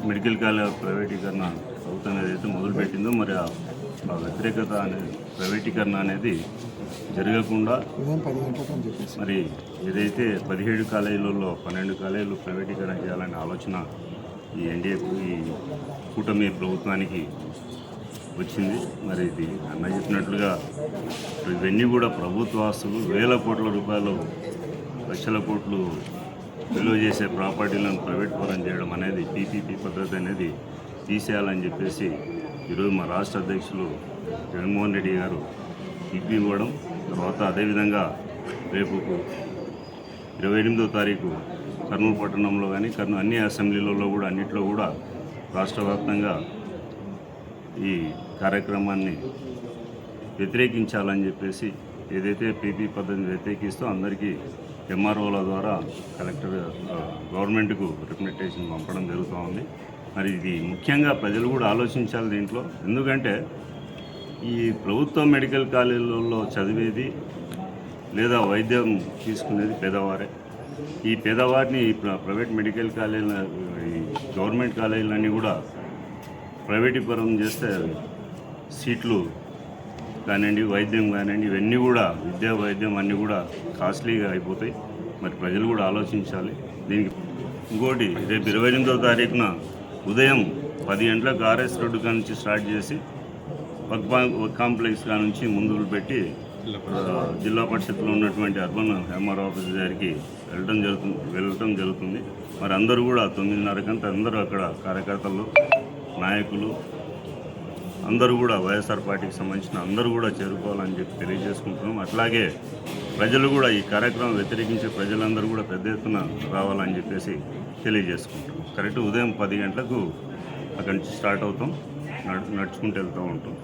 Medical college ప్రైవేటీకరణ ప్రభుత్వం ఏదైతే మొదలుపెట్టిందో మరి ఆ వ్యతిరేకత అనేది ప్రైవేటీకరణ అనేది జరగకుండా మరి ఏదైతే 17 కాలేజీలలో 12 కాలేజీలు ప్రైవేటీకరణ చేయాలనే ఆలోచన ఈ ఎన్డీఏ ఈ కూటమి ప్రభుత్వానికి వచ్చింది. మరి ఇది అన్న చెప్పినట్లుగా ఇవన్నీ కూడా ప్రభుత్వ ఆస్తులు, వేల కోట్ల రూపాయలు, లక్షల కోట్లు విలువ చేసే ప్రాపర్టీలను ప్రైవేట్ పరం చేయడం అనేది పీపీపీ పద్ధతి అనేది తీసేయాలని చెప్పేసి ఈరోజు మా రాష్ట్ర అధ్యక్షులు జగన్మోహన్ రెడ్డి గారు పిలుపు ఇవ్వడం, తర్వాత అదేవిధంగా రేపు 28వ తారీఖు కర్నూలు పట్టణంలో కానీ అన్ని అసెంబ్లీలలో కూడా అన్నింటిలో కూడా రాష్ట్ర వ్యాప్తంగా ఈ కార్యక్రమాన్ని వ్యతిరేకించాలని చెప్పేసి ఏదైతే పీపీ పద్ధతిని వ్యతిరేకిస్తూ అందరికీ ఎంఆర్ఓల ద్వారా కలెక్టర్ గవర్నమెంట్కు రిప్రజెంటేషన్ పంపడం జరుగుతూ ఉంది. మరి ఇది ముఖ్యంగా ప్రజలు కూడా ఆలోచించాలి దీంట్లో. ఎందుకంటే ఈ ప్రభుత్వ మెడికల్ కాలేజీలలో చదివేది లేదా వైద్యం తీసుకునేది పేదవారే. ఈ పేదవారిని ప్రైవేట్ మెడికల్ కాలేజీల ఈ గవర్నమెంట్ కాలేజీలన్నీ కూడా ప్రైవేటీకరణ చేస్తే సీట్లు కానివ్వండి, వైద్యం కానివ్వండి, ఇవన్నీ కూడా విద్యా వైద్యం అన్నీ కూడా కాస్ట్లీగా అయిపోతాయి. మరి ప్రజలు కూడా ఆలోచించాలి దీనికి. ఇంకోటి రేపు 28వ తారీఖున ఉదయం 10 గంటలకు ఆర్ఎస్ రోడ్డు కా నుంచి స్టార్ట్ చేసి వర్క్ కాంప్లెక్స్ కా నుంచి ముందుకు పెట్టి జిల్లా పరిషత్లో ఉన్నటువంటి అర్బన్ ఎంఆర్ ఆఫీస్ దగ్గరికి వెళ్ళటం జరుగుతుంది. మరి అందరూ కూడా 9:30 అందరూ అక్కడ కార్యకర్తలు, నాయకులు అందరూ కూడా వైఎస్ఆర్ పార్టీకి సంబంధించిన అందరూ కూడా చేరుకోవాలని చెప్పి తెలియజేసుకుంటున్నాం. అట్లాగే ప్రజలు కూడా ఈ కార్యక్రమం వ్యతిరేకించే ప్రజలందరూ కూడా పెద్ద ఎత్తున రావాలని చెప్పేసి తెలియజేసుకుంటాం. కరెక్ట్ ఉదయం 10 గంటలకు అక్కడి నుంచి స్టార్ట్ అవుతాం, నడుచుకుంటూ వెళ్తూ ఉంటాం.